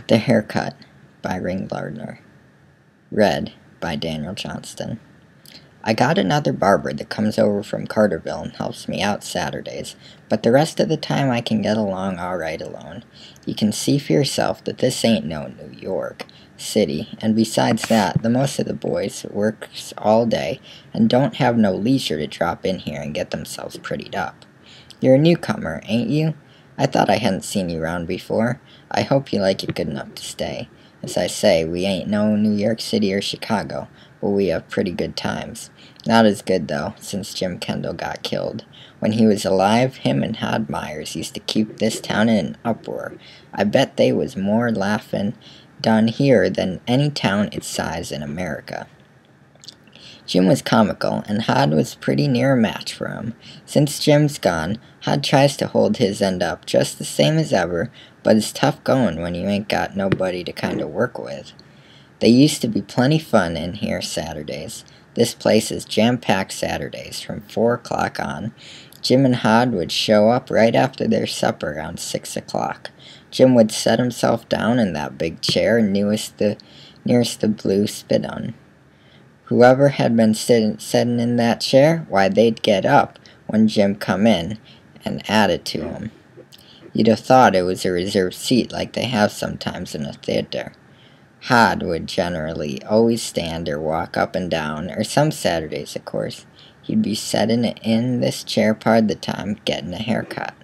The Haircut by Lardner. Read by Daniel Johnston. I got another barber that comes over from Carterville and helps me out Saturdays, but the rest of the time I can get along all right alone. You can see for yourself that this ain't no New York City, and besides that, the most of the boys works all day and don't have no leisure to drop in here and get themselves prettied up. You're a newcomer, ain't you? I thought I hadn't seen you round before. I hope you like it good enough to stay. As I say, we ain't no New York City or Chicago, but we have pretty good times. Not as good, though, since Jim Kendall got killed. When he was alive, him and Hod Myers used to keep this town in an uproar. I bet they was more laughin' done here than any town its size in America. Jim was comical, and Hod was pretty near a match for him. Since Jim's gone, Hod tries to hold his end up just the same as ever, but it's tough going when you ain't got nobody to kind of work with. They used to be plenty fun in here Saturdays. This place is jam-packed Saturdays from 4 o'clock on. Jim and Hod would show up right after their supper around 6 o'clock. Jim would set himself down in that big chair nearest the blue spit-on. Whoever had been sitting in that chair, why, they'd get up when Jim come in and add it to him. You'd have thought it was a reserved seat like they have sometimes in a theater. Hod would generally always stand or walk up and down, or some Saturdays, of course, he'd be sitting in this chair part of the time getting a haircut.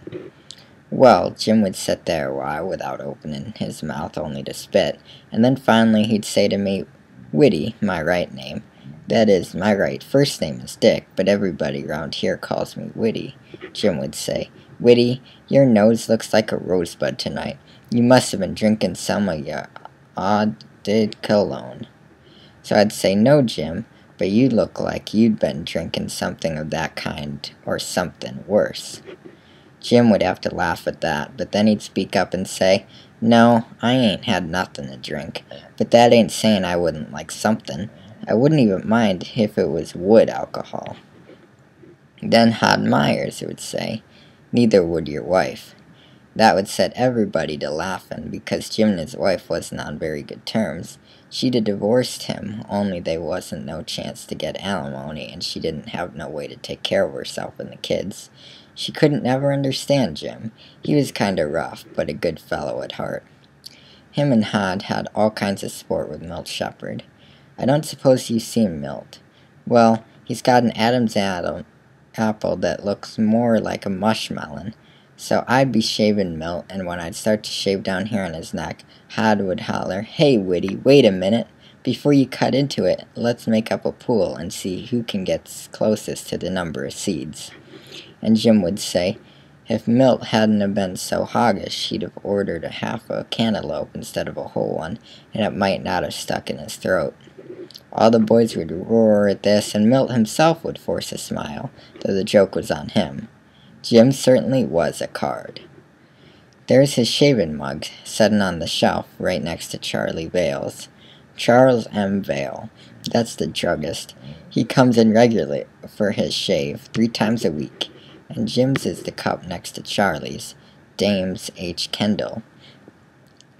Well, Jim would sit there a while without opening his mouth only to spit, and then finally he'd say to me, "Whitty, my right name. That is, my right first name is Dick, but everybody round here calls me Whitty." Jim would say, "Whitty, your nose looks like a rosebud tonight. You must have been drinking some of your odd-did cologne." So I'd say, "No, Jim, but you look like you'd been drinking something of that kind, or something worse." Jim would have to laugh at that, but then he'd speak up and say, "No, I ain't had nothing to drink, but that ain't saying I wouldn't like something. I wouldn't even mind if it was wood alcohol." Then Hod Myers would say, "Neither would your wife." That would set everybody to laughing, because Jim and his wife wasn't on very good terms. She'd have divorced him, only they wasn't no chance to get alimony, and she didn't have no way to take care of herself and the kids. She couldn't never understand Jim. He was kinda rough, but a good fellow at heart. Him and Hod had all kinds of sport with Milt Shepard. I don't suppose you've seen Milt. Well, he's got an Adam's apple that looks more like a mushmelon. So I'd be shaving Milt, and when I'd start to shave down here on his neck, Hod would holler, "Hey, Whitty, wait a minute. Before you cut into it, let's make up a pool and see who can get closest to the number of seeds." And Jim would say, if Milt hadn't have been so hoggish, he'd have ordered a half a cantaloupe instead of a whole one, and it might not have stuck in his throat. All the boys would roar at this, and Milt himself would force a smile, though the joke was on him. Jim certainly was a card. There's his shaving mug, sitting on the shelf right next to Charlie Vale's. Charles M. Vale, that's the druggist. He comes in regularly for his shave 3 times a week, and Jim's is the cup next to Charlie's, Dames H. Kendall.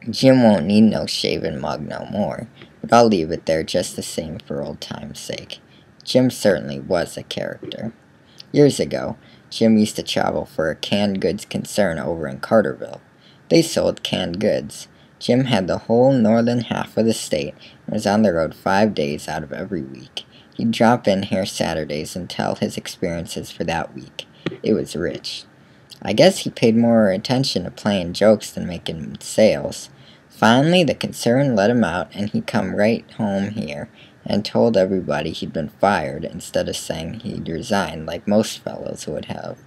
Jim won't need no shaving mug no more, but I'll leave it there just the same for old time's sake. Jim certainly was a character. Years ago, Jim used to travel for a canned goods concern over in Carterville. They sold canned goods. Jim had the whole northern half of the state and was on the road 5 days out of every week. He'd drop in here Saturdays and tell his experiences for that week. It was rich. I guess he paid more attention to playing jokes than making sales. Finally, the concern let him out, and he come right home here and told everybody he'd been fired instead of saying he'd resigned like most fellows would have.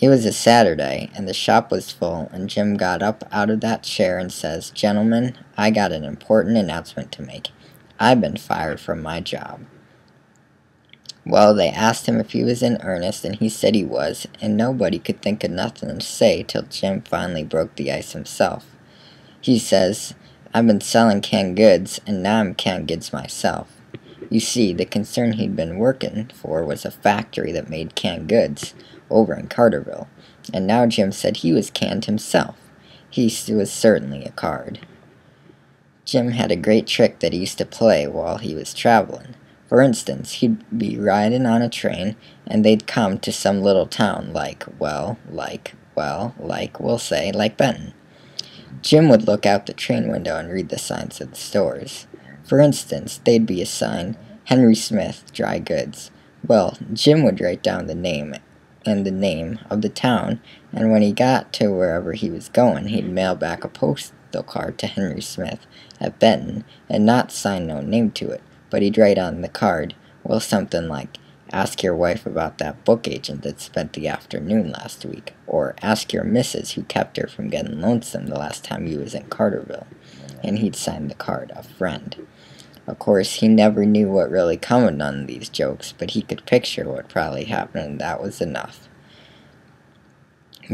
It was a Saturday, and the shop was full, and Jim got up out of that chair and says, "Gentlemen, I got an important announcement to make. I've been fired from my job." Well, they asked him if he was in earnest, and he said he was, and nobody could think of nothing to say till Jim finally broke the ice himself. He says, "I've been selling canned goods, and now I'm canned goods myself." You see, the concern he'd been working for was a factory that made canned goods over in Carterville, and now Jim said he was canned himself. He was certainly a card. Jim had a great trick that he used to play while he was traveling. For instance, he'd be riding on a train, and they'd come to some little town we'll say, like Benton. Jim would look out the train window and read the signs of the stores. For instance, they'd be a sign, Henry Smith, Dry Goods. Well, Jim would write down the name and the name of the town, and when he got to wherever he was going, he'd mail back a postal card to Henry Smith at Benton, and not sign no name to it, but he'd write on the card, well, something like, ask your wife about that book agent that spent the afternoon last week, or ask your missus who kept her from getting lonesome the last time you was in Carterville, and he'd sign the card, a friend. Of course, he never knew what really come of none of these jokes, but he could picture what probably happened, and that was enough.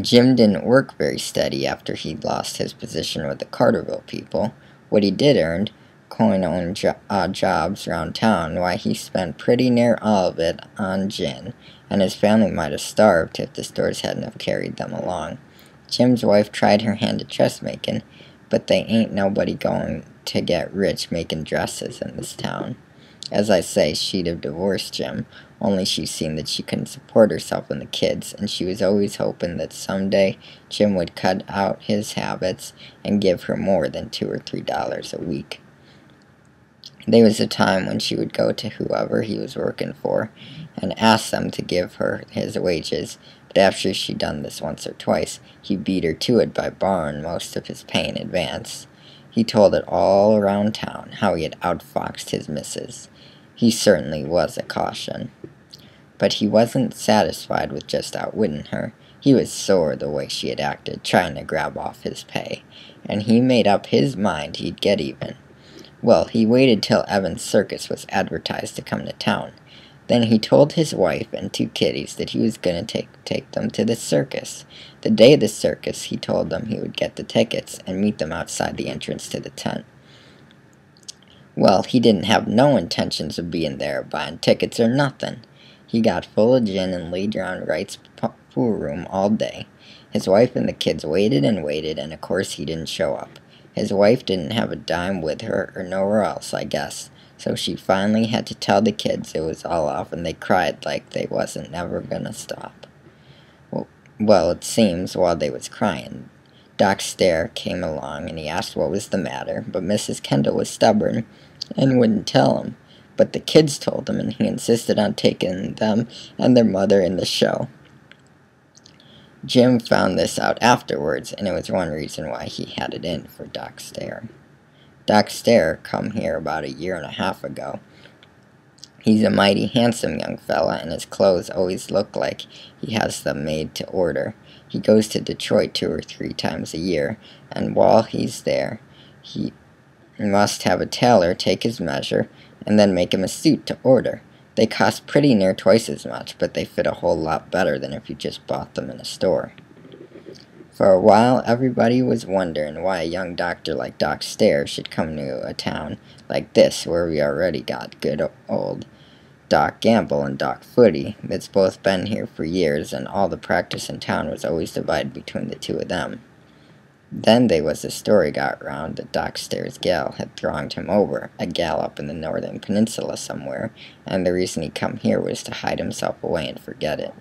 Jim didn't work very steady after he'd lost his position with the Carterville people. What he did earn, coin-owned odd jobs around town, why he spent pretty near all of it on gin, and his family might have starved if the stores hadn't have carried them along. Jim's wife tried her hand at dressmaking, but they ain't nobody going to get rich making dresses in this town. As I say, she'd have divorced Jim, only she seen that she couldn't support herself and the kids, and she was always hoping that someday Jim would cut out his habits and give her more than $2 or $3 a week. There was a time when she would go to whoever he was working for and ask them to give her his wages, but after she'd done this once or twice, he beat her to it by borrowing most of his pay in advance. He told it all around town how he had outfoxed his missus. He certainly was a caution. But he wasn't satisfied with just outwitting her. He was sore the way she had acted, trying to grab off his pay, and he made up his mind he'd get even. Well, he waited till Evan's circus was advertised to come to town. Then he told his wife and 2 kiddies that he was going to take them to the circus. The day of the circus, he told them he would get the tickets and meet them outside the entrance to the tent. Well, he didn't have no intentions of being there, buying tickets or nothing. He got full of gin and laid around Wright's pool room all day. His wife and the kids waited and waited, and of course he didn't show up. His wife didn't have a dime with her or nowhere else, I guess, so she finally had to tell the kids it was all off, and they cried like they wasn't never gonna stop. Well, it seems, while they was crying, Doc Stair came along, and he asked what was the matter, but Mrs. Kendall was stubborn and wouldn't tell him. But the kids told him, and he insisted on taking them and their mother in the show. Jim found this out afterwards, and it was one reason why he had it in for Doc Stair. Doc Stair come here about 1.5 years ago. He's a mighty handsome young fella, and his clothes always look like he has them made to order. He goes to Detroit 2 or 3 times a year, and while he's there, he must have a tailor take his measure, and then make him a suit to order. They cost pretty near twice as much, but they fit a whole lot better than if you just bought them in a store. For a while, everybody was wondering why a young doctor like Doc Stair should come to a town like this, where we already got good old Doc Gamble and Doc Footy, that's both been here for years, and all the practice in town was always divided between the 2 of them. Then they was a story got round that Doc Stair's gal had thronged him over, a gal up in the northern peninsula somewhere, and the reason he come here was to hide himself away and forget it.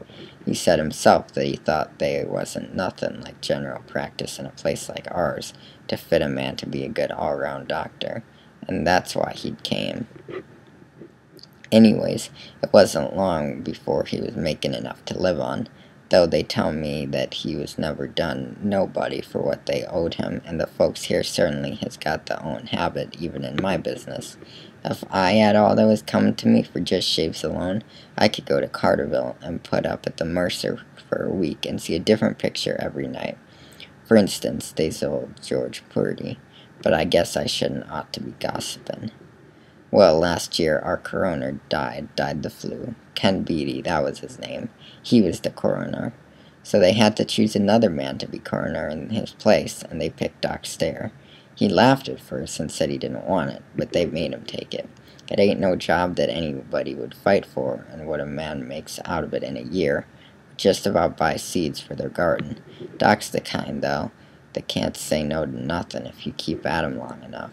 He said himself that he thought they wasn't nothing like general practice in a place like ours to fit a man to be a good all-round doctor, and that's why he came. Anyways, it wasn't long before he was making enough to live on, though they tell me that he was never done nobody for what they owed him, and the folks here certainly has got their own habit, even in my business. If I had all that was coming to me for just shaves alone, I could go to Carterville and put up at the Mercer for a week and see a different picture every night. For instance, they's old George Purdy, but I guess I shouldn't ought to be gossiping. Well, last year our coroner died the flu. Ken Beatty, that was his name. He was the coroner. So they had to choose another man to be coroner in his place, and they picked Doc Stair. He laughed at first and said he didn't want it, but they made him take it. It ain't no job that anybody would fight for, and what a man makes out of it in a year just about buy seeds for their garden. Doc's the kind, though, that can't say no to nothing if you keep at 'em long enough.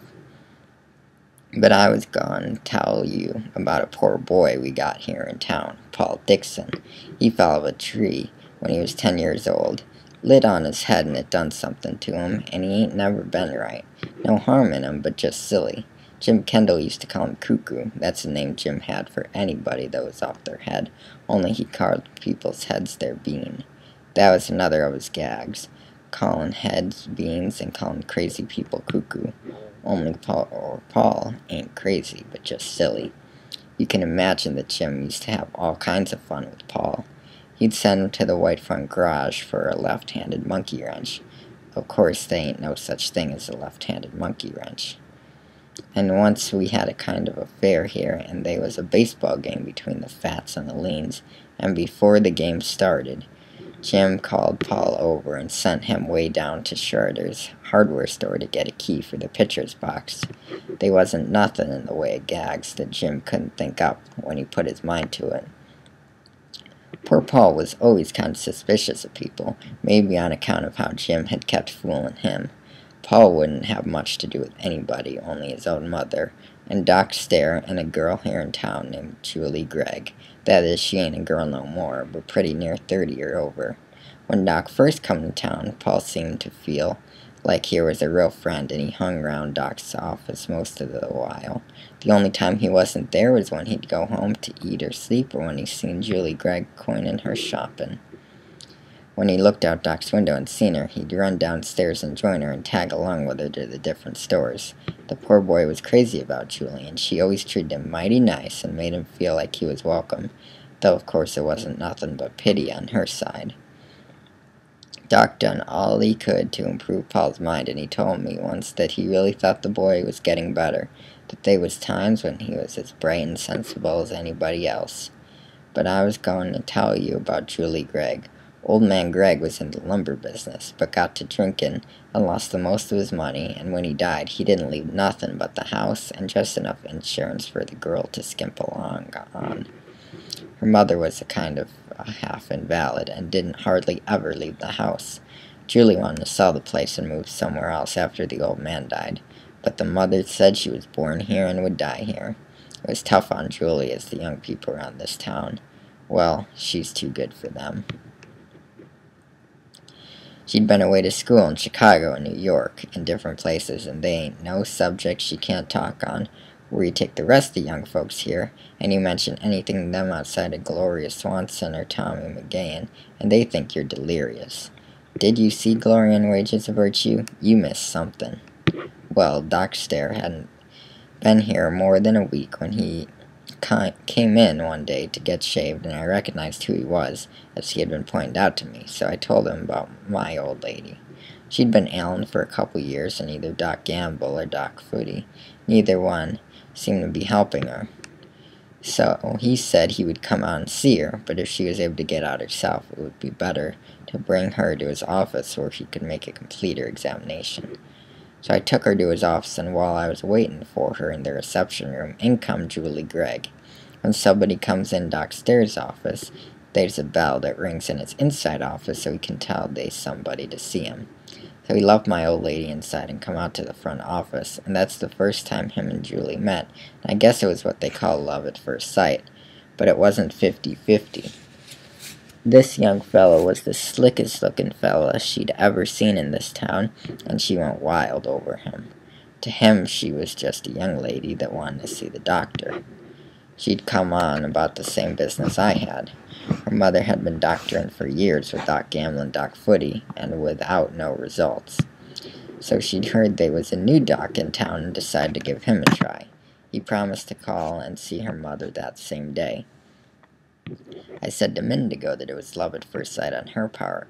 But I was going to tell you about a poor boy we got here in town, Paul Dixon. He fell out of a tree when he was 10 years old. Lit on his head and it done something to him, and he ain't never been right. No harm in him, but just silly. Jim Kendall used to call him Cuckoo. That's the name Jim had for anybody that was off their head, only he called people's heads their bean. That was another of his gags, calling heads beans and calling crazy people cuckoo. Only Paul ain't crazy, but just silly. You can imagine that Jim used to have all kinds of fun with Paul. He'd send him to the white front garage for a left-handed monkey wrench. Of course, there ain't no such thing as a left-handed monkey wrench. And once we had a kind of a fair here, and there was a baseball game between the Fats and the Leans, and before the game started, Jim called Paul over and sent him way down to Schroeder's hardware store to get a key for the pitcher's box. They wasn't nothing in the way of gags that Jim couldn't think up when he put his mind to it. Poor Paul was always kind of suspicious of people, maybe on account of how Jim had kept fooling him. Paul wouldn't have much to do with anybody, only his own mother, and Doc Stair and a girl here in town named Julie Gregg. That is, she ain't a girl no more, but pretty near 30 or over. When Doc first come to town, Paul seemed to feel like he was a real friend, and he hung around Doc's office most of the while. The only time he wasn't there was when he'd go home to eat or sleep, or when he seen Julie Gregg coining her shopping. When he looked out Doc's window and seen her, he'd run downstairs and join her and tag along with her to the different stores. The poor boy was crazy about Julie, and she always treated him mighty nice and made him feel like he was welcome, though of course it wasn't nothing but pity on her side. Doc done all he could to improve Paul's mind, and he told me once that he really thought the boy was getting better, that they was times when he was as bright and sensible as anybody else. But I was going to tell you about Julie Gregg. Old man Gregg was in the lumber business, but got to drinking and lost the most of his money, and when he died, he didn't leave nothing but the house and just enough insurance for the girl to skimp along on. Her mother was a kind of half invalid, and didn't hardly ever leave the house. Julie wanted to sell the place and move somewhere else after the old man died, but the mother said she was born here and would die here. It was tough on Julie, as the young people around this town. Well, she's too good for them. She'd been away to school in Chicago and New York, in different places, and they ain't no subject she can't talk on. Where you take the rest of the young folks here, and you mention anything to them outside of Gloria Swanson or Tommy McGahan, and they think you're delirious. Did you see Gloria in Wages of Virtue? You missed something. Well, Doc Stair hadn't been here more than a week when he came in one day to get shaved, and I recognized who he was, as he had been pointed out to me, so I told him about my old lady. She'd been ailing for a couple years, and either Doc Gamble or Doc Footy, neither one, seemed to be helping her. So he said he would come out and see her, but if she was able to get out herself, it would be better to bring her to his office where he could make a completer examination. So I took her to his office, and while I was waiting for her in the reception room, in come Julie Gregg. When somebody comes in Doc Stair's office, there's a bell that rings in his inside office so he can tell there's somebody to see him. So he left my old lady inside and come out to the front office, and that's the first time him and Julie met. And I guess it was what they call love at first sight, but it wasn't 50-50. This young fellow was the slickest looking fella she'd ever seen in this town, and she went wild over him. To him, she was just a young lady that wanted to see the doctor. She'd come on about the same business I had. Her mother had been doctoring for years with Doc Gamble and Doc Footy, and without no results. So she'd heard there was a new doc in town and decided to give him a try. He promised to call and see her mother that same day. I said a minute ago that it was love at first sight on her part.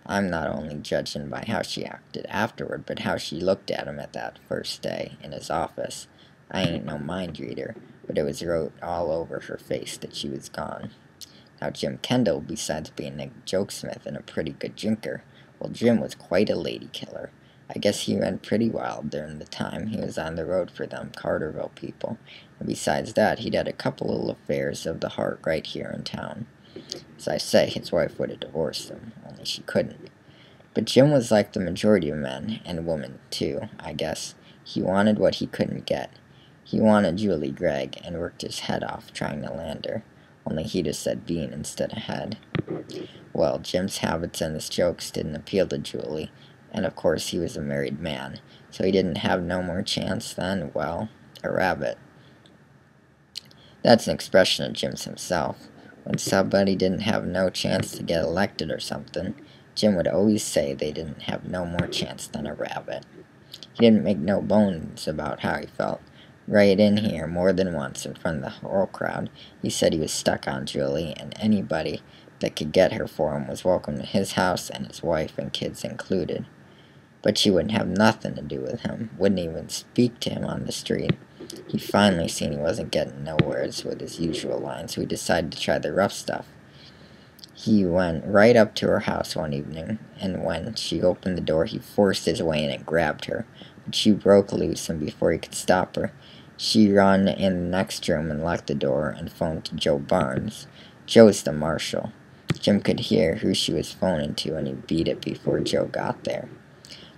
I'm not only judging by how she acted afterward, but how she looked at him at that first day in his office. I ain't no mind reader, but it was wrote all over her face that she was gone. Now Jim Kendall, besides being a jokesmith and a pretty good drinker, well, Jim was quite a lady killer. I guess he went pretty wild during the time he was on the road for them Carterville people, and besides that, he'd had a couple little affairs of the heart right here in town. As I say, his wife would have divorced him, only she couldn't. But Jim was like the majority of men, and women too, I guess. He wanted what he couldn't get. He wanted Julie Gregg, and worked his head off trying to land her. Only he just said bean instead of head. Well, Jim's habits and his jokes didn't appeal to Julie, and of course he was a married man, so he didn't have no more chance than, well, a rabbit. That's an expression of Jim's himself. When somebody didn't have no chance to get elected or something, Jim would always say they didn't have no more chance than a rabbit. He didn't make no bones about how he felt. Right in here, more than once, in front of the whole crowd, he said he was stuck on Julie, and anybody that could get her for him was welcome to his house, and his wife and kids included. But she wouldn't have nothing to do with him, wouldn't even speak to him on the street. He finally seen he wasn't getting nowheres with his usual line, so he decided to try the rough stuff. He went right up to her house one evening, and when she opened the door, he forced his way in and grabbed her. But she broke loose, and before he could stop her, she run in the next room and locked the door and phoned to Joe Barnes. Joe's the marshal. Jim could hear who she was phoning to, and he beat it before Joe got there.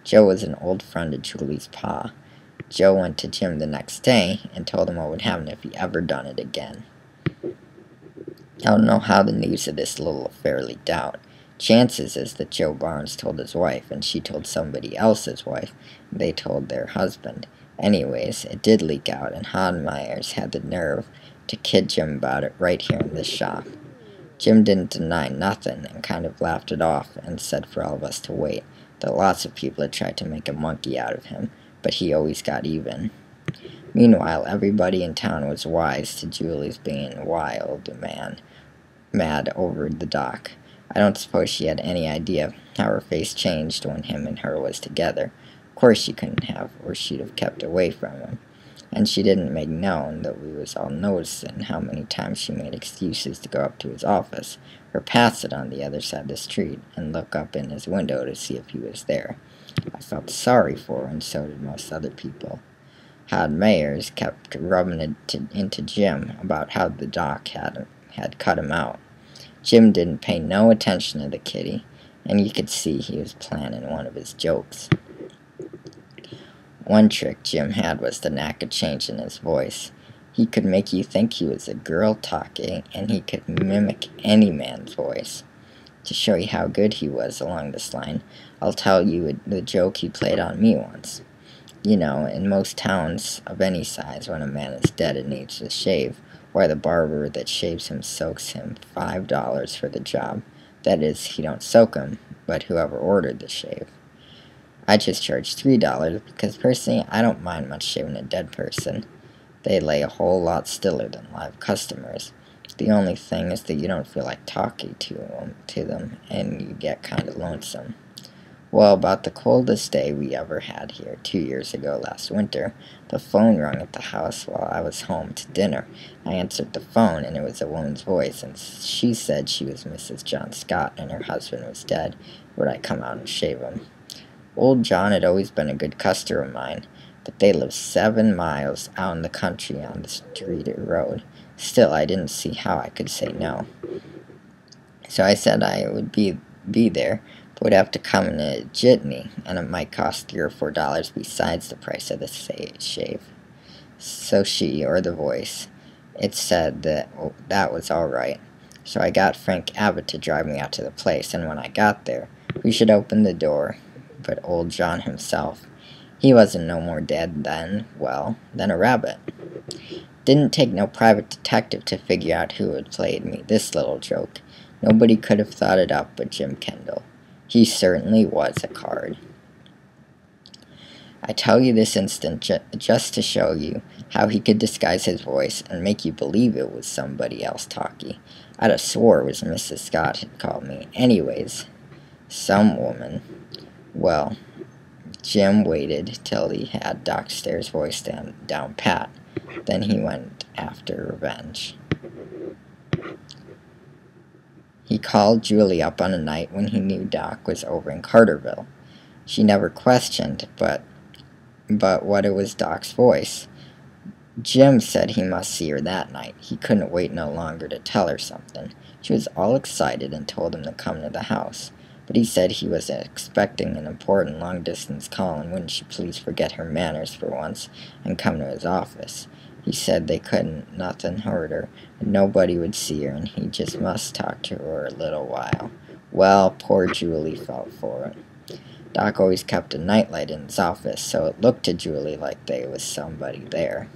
Joe was an old friend of Julie's pa. Joe went to Jim the next day and told him what would happen if he ever done it again. I don't know how the news of this little affair leaked out. Chances is that Joe Barnes told his wife, and she told somebody else's wife, and they told their husband. Anyways, it did leak out, and Hod Myers had the nerve to kid Jim about it right here in this shop. Jim didn't deny nothing and kind of laughed it off and said for all of us to wait, that lots of people had tried to make a monkey out of him, but he always got even. Meanwhile, everybody in town was wise to Julie's being mad over the dock. I don't suppose she had any idea how her face changed when him and her was together. Of course she couldn't have, or she'd have kept away from him. And she didn't make known that we was all noticing how many times she made excuses to go up to his office, or pass it on the other side of the street, and look up in his window to see if he was there. I felt sorry for her, and so did most other people. Hod Myers kept rubbing it into Jim about how the doc had cut him out. Jim didn't pay no attention to the kitty, and you could see he was planning one of his jokes. One trick Jim had was the knack of changing his voice. He could make you think he was a girl talking, and he could mimic any man's voice. To show you how good he was along this line, I'll tell you the joke he played on me once. You know, in most towns of any size, when a man is dead and needs to shave, why the barber that shaves him soaks him $5 for the job. That is, he don't soak him, but whoever ordered the shave. I just charge $3 because personally I don't mind much shaving a dead person. They lay a whole lot stiller than live customers. The only thing is that you don't feel like talking to them and you get kind of lonesome. Well, about the coldest day we ever had here, 2 years ago last winter, the phone rang at the house while I was home to dinner. I answered the phone, and it was a woman's voice, and she said she was Mrs. John Scott and her husband was dead. Would I come out and shave him? Old John had always been a good customer of mine, but they lived 7 miles out in the country on the street or road. Still, I didn't see how I could say no. So I said I would be there, but would have to come in a jitney, and it might cost $3 or $4 besides the price of the shave. So she, or the voice, it said that was all right. So I got Frank Abbott to drive me out to the place, and when I got there, we should open the door. But old John himself, he wasn't no more dead than a rabbit. Didn't take no private detective to figure out who had played me this little joke. Nobody could have thought it up but Jim Kendall. He certainly was a card. I tell you this instant just to show you how he could disguise his voice and make you believe it was somebody else talking. I'd have swore it was Mrs. Scott had called me. Anyways, some woman. Well, Jim waited till he had Doc Stairs' voice down pat. Then he went after revenge. He called Julie up on a night when he knew Doc was over in Carterville. She never questioned, but what it was Doc's voice. Jim said he must see her that night. He couldn't wait no longer to tell her something. She was all excited and told him to come to the house. but he said he was expecting an important long-distance call and wouldn't she please forget her manners for once and come to his office. He said they couldn't, nothing hurt her, and nobody would see her, and he just must talk to her a little while. Well, poor Julie fell for it. Doc always kept a nightlight in his office, so it looked to Julie like there was somebody there.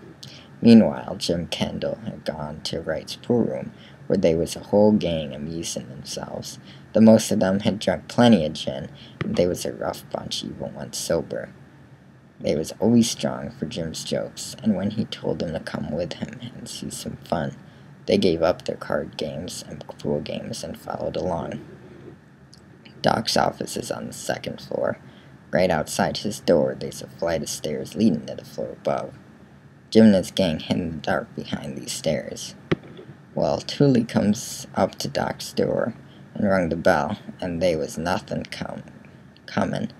Meanwhile, Jim Kendall had gone to Wright's pool room, where they was a whole gang amusing themselves. The most of them had drunk plenty of gin, and they was a rough bunch even once sober. They was always strong for Jim's jokes, and when he told them to come with him and see some fun, they gave up their card games and pool games and followed along. Doc's office is on the second floor. Right outside his door, there's a flight of stairs leading to the floor above. Jim and his gang hid in the dark behind these stairs. Well, Tully comes up to Doc's door and rung the bell, and they was nothing comin'.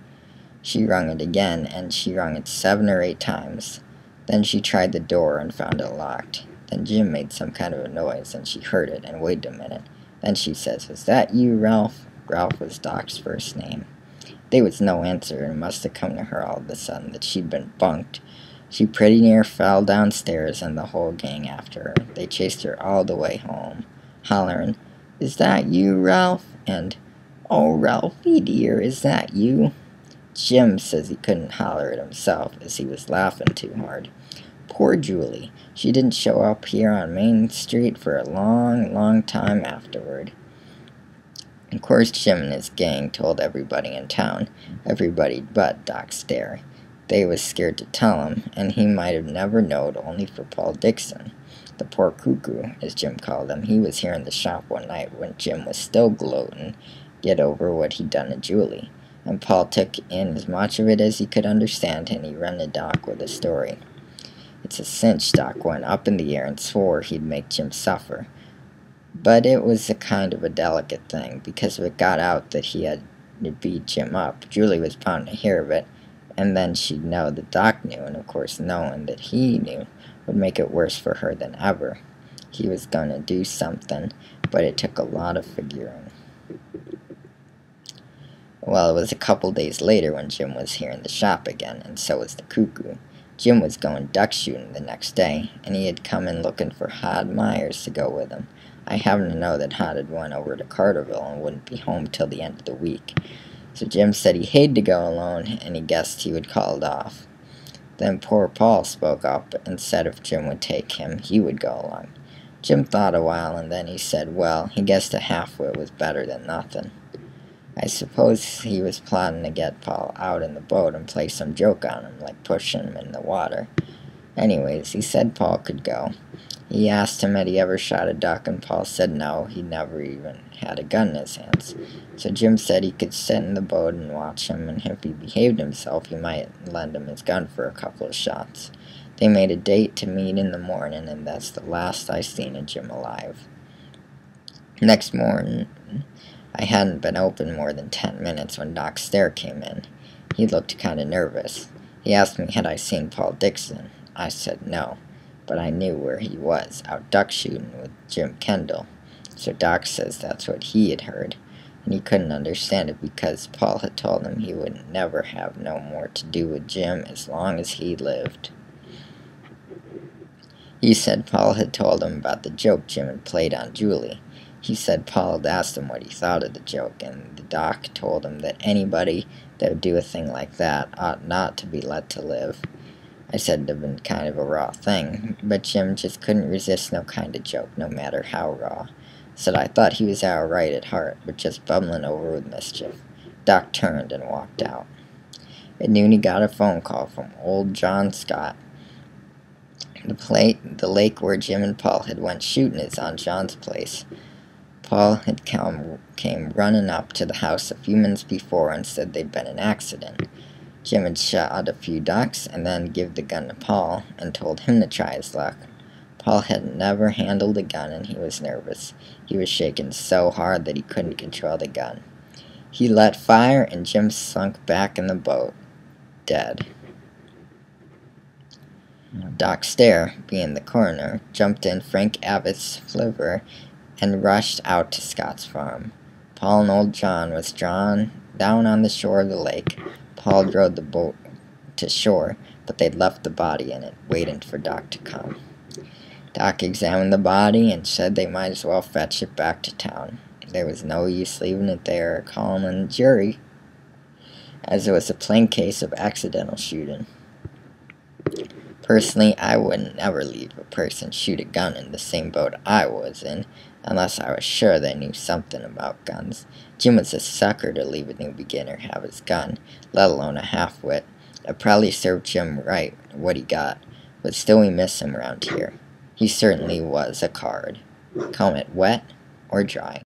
She rung it again, and she rung it 7 or 8 times. Then she tried the door and found it locked. Then Jim made some kind of a noise, and she heard it and waited a minute. Then she says, "Was that you, Ralph?" Ralph was Doc's first name. There was no answer, and it must have come to her all of a sudden that she'd been bunked. She pretty near fell downstairs, and the whole gang after her. They chased her all the way home, hollering, "Is that you, Ralph?" and, "Oh, Ralphie dear, is that you?" Jim says he couldn't holler it himself, as he was laughing too hard. Poor Julie. She didn't show up here on Main Street for a long, long time afterward. Of course, Jim and his gang told everybody in town, everybody but Doc Stair. They was scared to tell him, and he might have never knowed only for Paul Dixon. The poor cuckoo, as Jim called him, he was here in the shop one night when Jim was still gloating, get over what he'd done to Julie. And Paul took in as much of it as he could understand, and he run to Doc with a story. It's a cinch Doc went up in the air and swore he'd make Jim suffer. But it was a kind of a delicate thing, because if it got out that he had to beat Jim up, Julie was bound to hear of it, and then she'd know that Doc knew, and of course knowing that he knew would make it worse for her than ever. He was going to do something, but it took a lot of figuring. Well, it was a couple days later when Jim was here in the shop again, and so was the cuckoo. Jim was going duck shooting the next day, and he had come in looking for Hod Myers to go with him. I happened to know that Hod had went over to Carterville and wouldn't be home till the end of the week. So Jim said he hated to go alone, and he guessed he would call it off. Then poor Paul spoke up and said if Jim would take him, he would go along. Jim thought a while, and then he said, well, he guessed a half-wit was better than nothing. I suppose he was plotting to get Paul out in the boat and play some joke on him, like pushing him in the water. Anyways, he said Paul could go. He asked him had he ever shot a duck, and Paul said no, he never even had a gun in his hands. So Jim said he could sit in the boat and watch him, and if he behaved himself, he might lend him his gun for a couple of shots. They made a date to meet in the morning, and that's the last I seen of Jim alive. Next morning, I hadn't been open more than 10 minutes when Doc Stair came in. He looked kind of nervous. He asked me had I seen Paul Dixon. I said no, but I knew where he was, out duck shooting with Jim Kendall. So Doc says that's what he had heard, and he couldn't understand it because Paul had told him he would never have no more to do with Jim as long as he lived. He said Paul had told him about the joke Jim had played on Julie. He said Paul had asked him what he thought of the joke, and the doc told him that anybody that would do a thing like that ought not to be let to live. I said it'd have been kind of a raw thing, but Jim just couldn't resist no kind of joke, no matter how raw. Said I thought he was all right at heart, but just bubbling over with mischief. Doc turned and walked out. At noon he got a phone call from old John Scott. The lake where Jim and Paul had went shooting is on John's place. Paul had came running up to the house a few minutes before and said there'd been an accident. Jim had shot a few ducks and then give the gun to Paul and told him to try his luck. Paul had never handled a gun and he was nervous. He was shaking so hard that he couldn't control the gun. He let fire and Jim sunk back in the boat, dead. Doc Stair, being the coroner, jumped in Frank Abbott's flivver and rushed out to Scott's farm. Paul and old John was drawn down on the shore of the lake. Paul rowed the boat to shore, but they'd left the body in it, waiting for Doc to come. Doc examined the body and said they might as well fetch it back to town. There was no use leaving it there or calling in the jury, as it was a plain case of accidental shooting. Personally, I wouldn't ever leave a person shoot a gun in the same boat I was in, unless I was sure they knew something about guns. Jim was a sucker to leave a new beginner have his gun, let alone a half-wit. It probably served Jim right what he got, but still we miss him around here. He certainly was a card. Call it wet or dry.